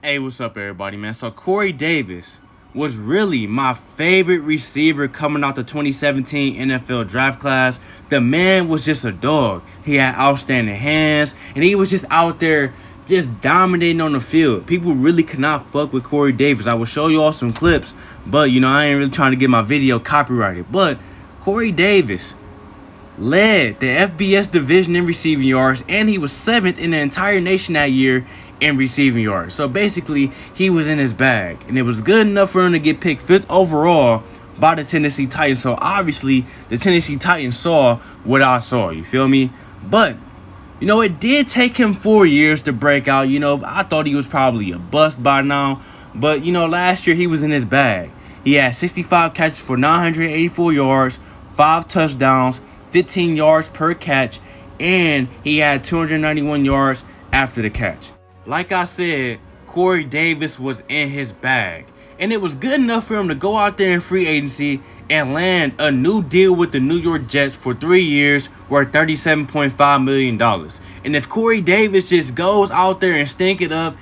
Hey, what's up, everybody, man? So Corey Davis was really my favorite receiver coming out the 2017 NFL draft class. The man was just a dog. He had outstanding hands, and he was just out there just dominating on the field. People really could not fuck with Corey Davis. I will show you all some clips, but, I ain't really trying to get my video copyrighted. But Corey Davis led the FBS division in receiving yards, and he was 7th in the entire nation that year in receiving yards. So basically, he was in his bag, and it was good enough for him to get picked 5th overall by the Tennessee Titans. So obviously, the Tennessee Titans saw what I saw, you feel me? But it did take him 4 years to break out. I thought he was probably a bust by now, but last year he was in his bag. He had 65 catches for 984 yards, 5 touchdowns, 15 yards per catch, and he had 291 yards after the catch. Like I said, Corey Davis was in his bag, and it was good enough for him to go out there in free agency and land a new deal with the New York Jets for 3 years worth $37.5 million. And if Corey Davis just goes out there and stink it up,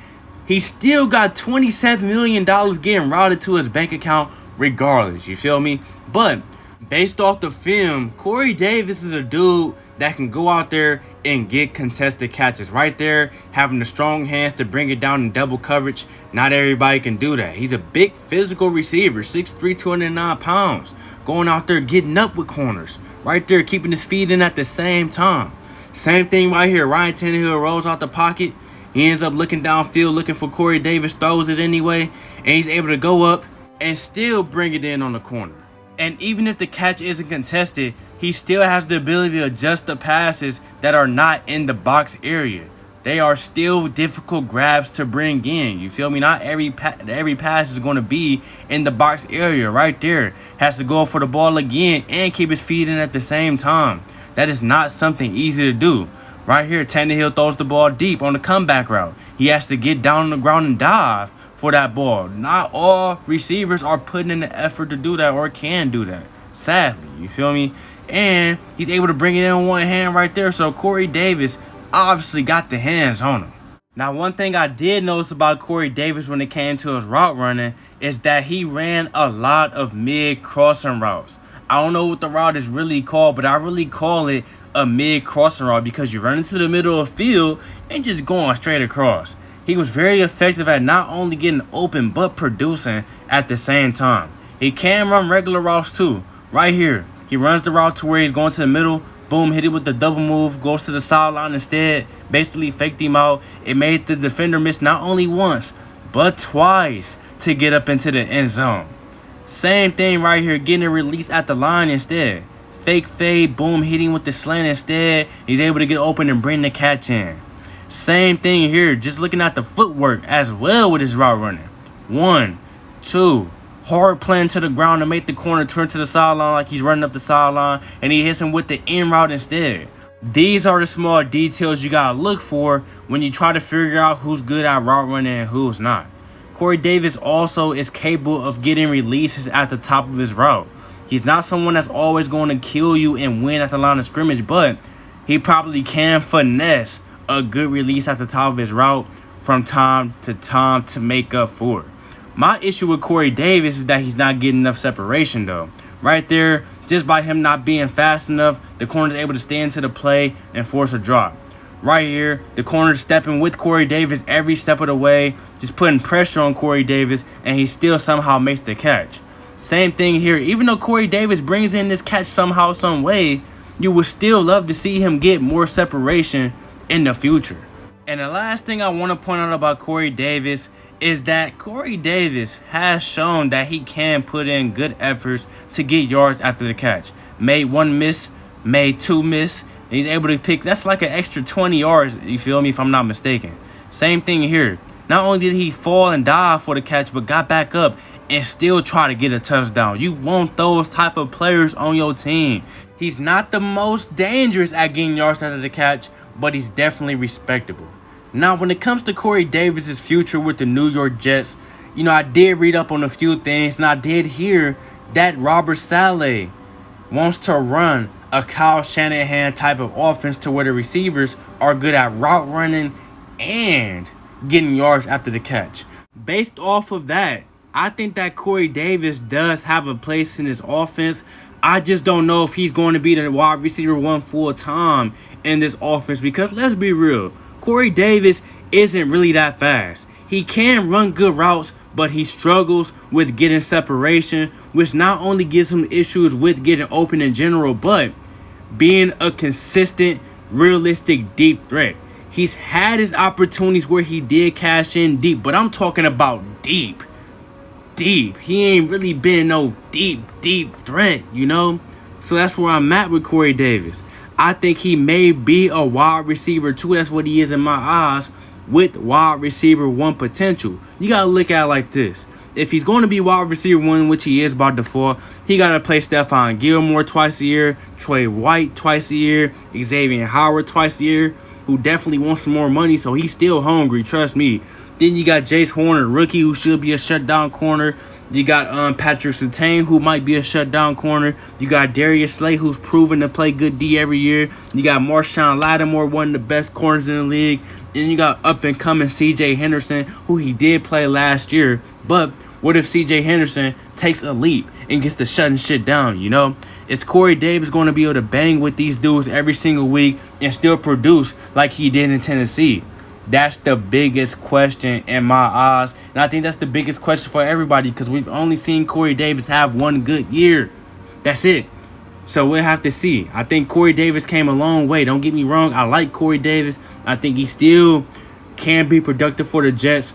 he still got $27 million getting routed to his bank account regardless, you feel me? But based off the film, Corey Davis is a dude that can go out there and get contested catches. Right there, having the strong hands to bring it down in double coverage. Not everybody can do that. He's a big physical receiver, 6'3", 209 pounds. Going out there getting up with corners. Right there, keeping his feet in at the same time. Same thing right here. Ryan Tannehill rolls out the pocket. He ends up looking downfield, looking for Corey Davis, throws it anyway, and he's able to go up and still bring it in on the corner. And even if the catch isn't contested, he still has the ability to adjust the passes that are not in the box area. They are still difficult grabs to bring in. You feel me? Not every pass is going to be in the box area. Right there, has to go for the ball again and keep his feet in at the same time. That is not something easy to do. Right here, Tannehill throws the ball deep on the comeback route. He has to get down on the ground and dive for that ball. Not all receivers are putting in the effort to do that or can do that, sadly, you feel me? And he's able to bring it in one hand right there. So Corey Davis obviously got the hands on him. Now, one thing I did notice about Corey Davis when it came to his route running is that he ran a lot of mid-crossing routes. I don't know what the route is really called, but I really call it a mid-crossing route because you run into the middle of the field and just going straight across. He was very effective at not only getting open, but producing at the same time. He can run regular routes too. Right here, he runs the route to where he's going to the middle. Boom, hit it with the double move, goes to the sideline instead. Basically faked him out. It made the defender miss not only once, but twice to get up into the end zone. Same thing right here, getting a release at the line instead. Fake fade, boom, hitting with the slant instead. He's able to get open and bring the catch in. Same thing here, just looking at the footwork as well with his route running. 1, 2, hard playing to the ground to make the corner turn to the sideline like he's running up the sideline, and he hits him with the in route instead. These are the small details you gotta look for when you try to figure out who's good at route running and who's not. Corey Davis also is capable of getting releases at the top of his route. He's not someone that's always going to kill you and win at the line of scrimmage, but he probably can finesse a good release at the top of his route from time to time to make up for it. My issue with Corey Davis is that he's not getting enough separation though. Right there, just by him not being fast enough, the corner's able to stay into the play and force a drop. Right here, the corner's stepping with Corey Davis every step of the way, just putting pressure on Corey Davis, and he still somehow makes the catch. Same thing here. Even though Corey Davis brings in this catch somehow, some way, you would still love to see him get more separation in the future. And the last thing I want to point out about Corey Davis is that Corey Davis has shown that he can put in good efforts to get yards after the catch. Made 1 miss, made 2 miss. And he's able to pick, that's like an extra 20 yards, you feel me, if I'm not mistaken. Same thing here. Not only did he fall and dive for the catch, but got back up and still try to get a touchdown. You want those type of players on your team. He's not the most dangerous at getting yards after the catch, but he's definitely respectable. Now, when it comes to Corey Davis's future with the New York Jets, I did read up on a few things, and I did hear that Robert Saleh wants to run a Kyle Shanahan type of offense to where the receivers are good at route running and getting yards after the catch. based off of that, I think that Corey Davis does have a place in this offense. I just don't know if he's going to be the wide receiver one full time in this offense because let's be real, Corey Davis isn't really that fast. He can run good routes, but he struggles with getting separation, which not only gives him issues with getting open in general, but being a consistent, realistic deep threat. He's had his opportunities where he did cash in deep, but I'm talking about deep. He ain't really been no deep threat, you know? So that's where I'm at with Corey Davis. I think he may be a wide receiver too. That's what he is in my eyes, with wide receiver one potential. You got to look at it like this. If he's going to be wide receiver one, which he is by default, he got to play Stephon Gilmore twice a year, Trey White twice a year, Xavier Howard twice a year, who definitely wants some more money, so he's still hungry, trust me. Then you got Jace Horner, rookie, who should be a shutdown corner. You got Patrick Surtain, who might be a shutdown corner. You got Darius Slay, who's proven to play good D every year. You got Marshawn Lattimore, one of the best corners in the league. And you got up-and-coming C.J. Henderson, who he did play last year. But what if C.J. Henderson takes a leap and gets to shutting shit down, you know? Is Corey Davis going to be able to bang with these dudes every single week and still produce like he did in Tennessee? That's the biggest question in my eyes. And I think that's the biggest question for everybody because we've only seen Corey Davis have one good year. That's it. So we'll have to see. I think Corey Davis came a long way. Don't get me wrong. I like Corey Davis. I think he still can be productive for the Jets.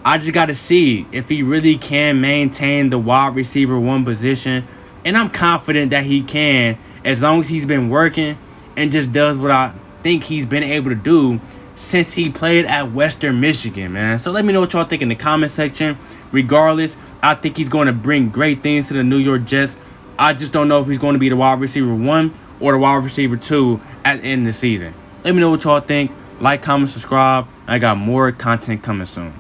I just got to see if he really can maintain the wide receiver one position. And I'm confident that he can as long as he's been working and just does what I think he's been able to do since he played at Western Michigan, man. So let me know what y'all think in the comment section. Regardless, I think he's going to bring great things to the New York Jets. I just don't know if he's going to be the wide receiver one or the wide receiver two at the end of the season. Let me know what y'all think. Like, comment, subscribe. I got more content coming soon.